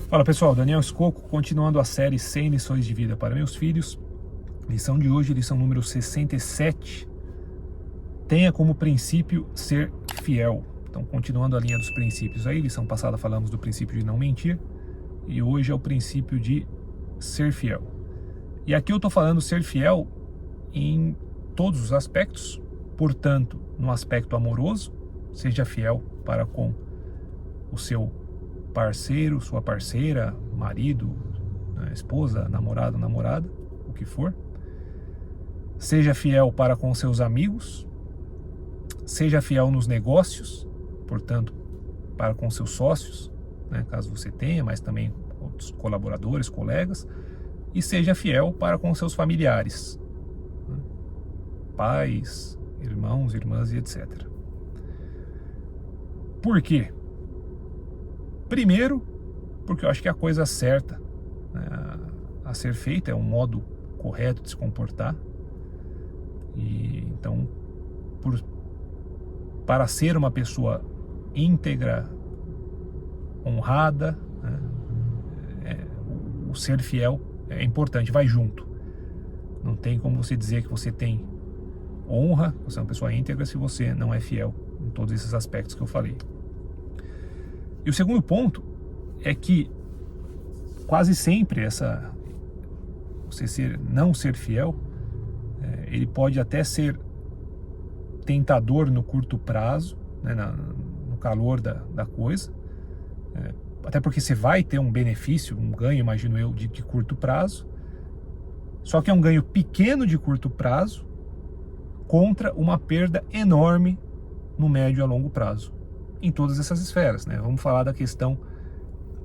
Fala pessoal, Daniel Scocco, continuando a série 100 lições de vida para meus filhos. Lição de hoje, lição número 67. Tenha como princípio ser fiel. Então, continuando a linha dos princípios aí, lição passada falamos do princípio de não mentir. E hoje é o princípio de ser fiel. E aqui eu estou falando ser fiel em todos os aspectos. Portanto, no aspecto amoroso, seja fiel para com o seu parceiro, sua parceira, marido, esposa, namorado, namorada, o que for. Seja fiel para com seus amigos. Seja fiel nos negócios, portanto, para com seus sócios, caso você tenha, mas também outros colaboradores, colegas. E seja fiel para com seus familiares, pais, irmãos, irmãs e etc. Por quê? Primeiro, porque eu acho que a coisa certa a ser feita é um modo correto de se comportar. E então, para ser uma pessoa íntegra, honrada, o ser fiel é importante, vai junto. Não tem como você dizer que você tem honra, você é uma pessoa íntegra, se você não é fiel em todos esses aspectos que eu falei. E o segundo ponto é que quase sempre não ser fiel, ele pode até ser tentador no curto prazo, no calor da coisa, até porque você vai ter um benefício, um ganho, imagino eu, de curto prazo, só que é um ganho pequeno de curto prazo contra uma perda enorme no médio a longo prazo, em todas essas esferas, Vamos falar da questão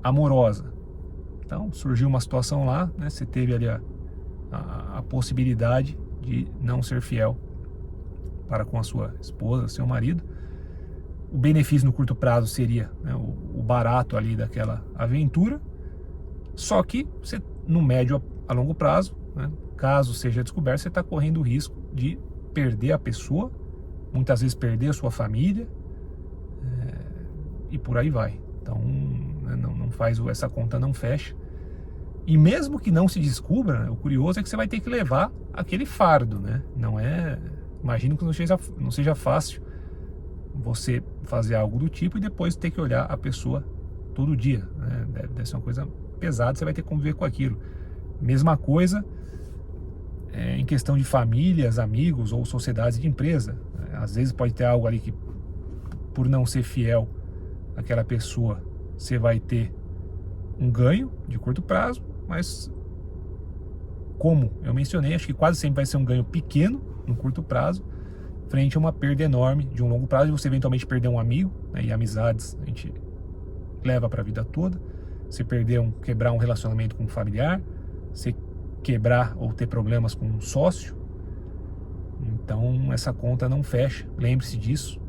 amorosa. Então, surgiu uma situação lá, você teve ali a possibilidade de não ser fiel para com a sua esposa, seu marido. O benefício no curto prazo seria o barato ali daquela aventura, só que você, no médio a longo prazo, caso seja descoberto, você está correndo o risco de perder a pessoa, muitas vezes perder a sua família, e por aí vai. Então, essa conta não fecha. E mesmo que não se descubra, o curioso é que você vai ter que levar aquele fardo, Imagino que não seja fácil você fazer algo do tipo e depois ter que olhar a pessoa todo dia, Deve ser uma coisa pesada, você vai ter que conviver com aquilo. Mesma coisa em questão de famílias, amigos ou sociedades de empresa. Às vezes pode ter algo ali que, por não ser fiel àquela pessoa, você vai ter um ganho de curto prazo, mas como eu mencionei, acho que quase sempre vai ser um ganho pequeno no curto prazo, frente a uma perda enorme de um longo prazo, e você eventualmente perder um amigo, e amizades a gente leva para a vida toda. Você quebrar um relacionamento com um familiar, você quebrar ou ter problemas com um sócio, então essa conta não fecha, lembre-se disso,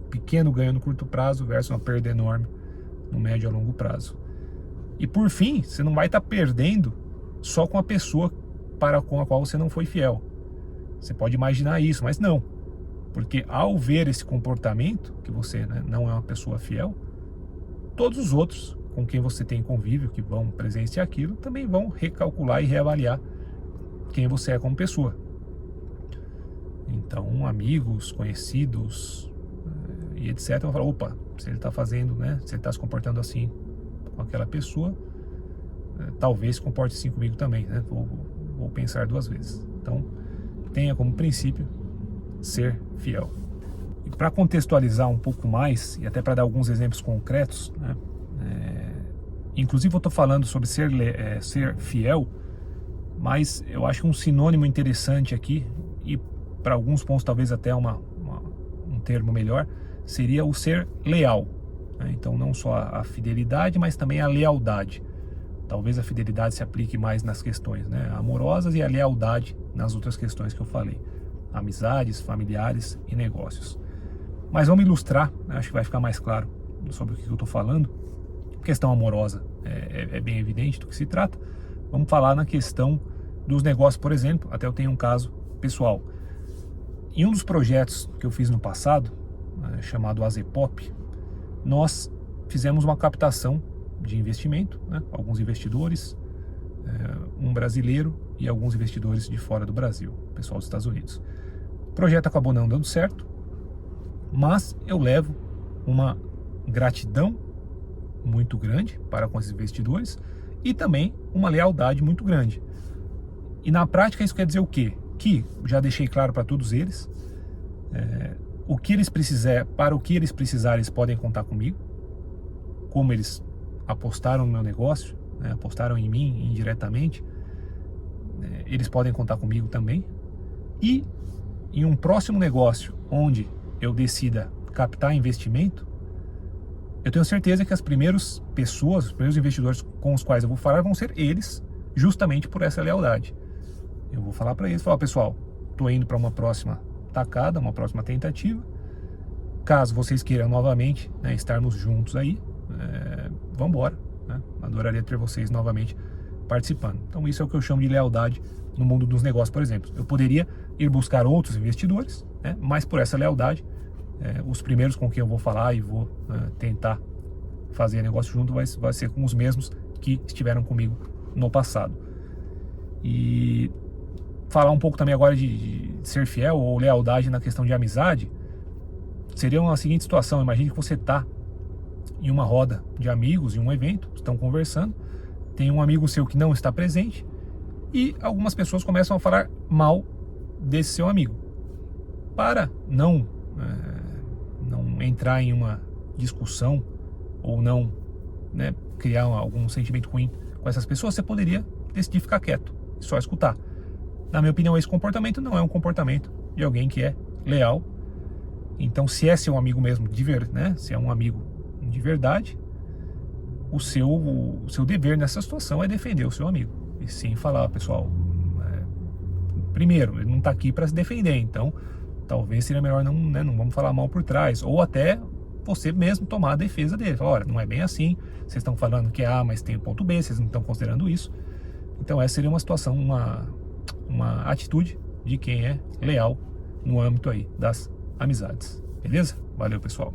pequeno ganho no curto prazo versus uma perda enorme no médio a longo prazo. E por fim, você não vai estar perdendo só com a pessoa com a qual você não foi fiel. Você pode imaginar isso, mas não, porque ao ver esse comportamento, que você não é uma pessoa fiel, todos os outros com quem você tem convívio, que vão presenciar aquilo, também vão recalcular e reavaliar quem você é como pessoa. Então, amigos, conhecidos e etc. vão falar, opa, se ele está fazendo, se ele está se comportando assim com aquela pessoa, talvez se comporte assim comigo também, Vou pensar duas vezes. Então, tenha como princípio ser fiel. E para contextualizar um pouco mais, e até para dar alguns exemplos concretos, inclusive eu estou falando sobre ser fiel, mas eu acho que um sinônimo interessante aqui, e para alguns pontos talvez até um termo melhor, seria o ser leal. Então não só a fidelidade, mas também a lealdade. Talvez a fidelidade se aplique mais nas questões amorosas e a lealdade nas outras questões que eu falei. Amizades, familiares e negócios. Mas vamos ilustrar, acho que vai ficar mais claro sobre o que eu estou falando. A questão amorosa é bem evidente do que se trata. Vamos falar na questão dos negócios, por exemplo. Até eu tenho um caso pessoal. Em um dos projetos que eu fiz no passado, chamado Azepop, nós fizemos uma captação de investimento, né? Alguns investidores, um brasileiro e alguns investidores de fora do Brasil, pessoal dos Estados Unidos. O projeto acabou não dando certo, mas eu levo uma gratidão muito grande para com esses investidores e também uma lealdade muito grande. E na prática isso quer dizer o quê? Que já deixei claro para todos eles, o que eles precisarem, para o que eles precisarem, eles podem contar comigo. Como eles apostaram no meu negócio, né, apostaram em mim indiretamente, eles podem contar comigo também. E em um próximo negócio onde eu decida captar investimento, eu tenho certeza que as primeiras pessoas, os primeiros investidores com os quais eu vou falar vão ser eles, justamente por essa lealdade. Eu vou falar para eles, pessoal, estou indo para uma próxima tacada, uma próxima tentativa. Caso vocês queiram novamente, né, estarmos juntos aí, vamos embora, né? Adoraria ter vocês novamente participando. Então isso é o que eu chamo de lealdade no mundo dos negócios, por exemplo. Eu poderia ir buscar outros investidores, né, mas por essa lealdade, os primeiros com quem eu vou falar e vou tentar fazer negócio junto vai ser com os mesmos que estiveram comigo no passado. E falar um pouco também agora de ser fiel ou lealdade na questão de amizade, seria uma seguinte situação: imagine que você está em uma roda de amigos, em um evento, estão conversando, tem um amigo seu que não está presente e algumas pessoas começam a falar mal desse seu amigo. Para não entrar em uma discussão ou não, né, criar algum sentimento ruim com essas pessoas, você poderia decidir ficar quieto e só escutar. Na minha opinião, esse comportamento não é um comportamento de alguém que é leal. Então, se é seu amigo mesmo, né, se é um amigo de verdade, o seu dever nessa situação é defender o seu amigo. E sim falar, pessoal, primeiro, ele não está aqui para se defender, então talvez seria melhor não vamos falar mal por trás. Ou até você mesmo tomar a defesa dele. Falar, olha, não é bem assim, vocês estão falando que é A, mas tem o ponto B, vocês não estão considerando isso. Então essa seria uma situação, uma atitude de quem é leal no âmbito aí das amizades. Beleza? Valeu, pessoal.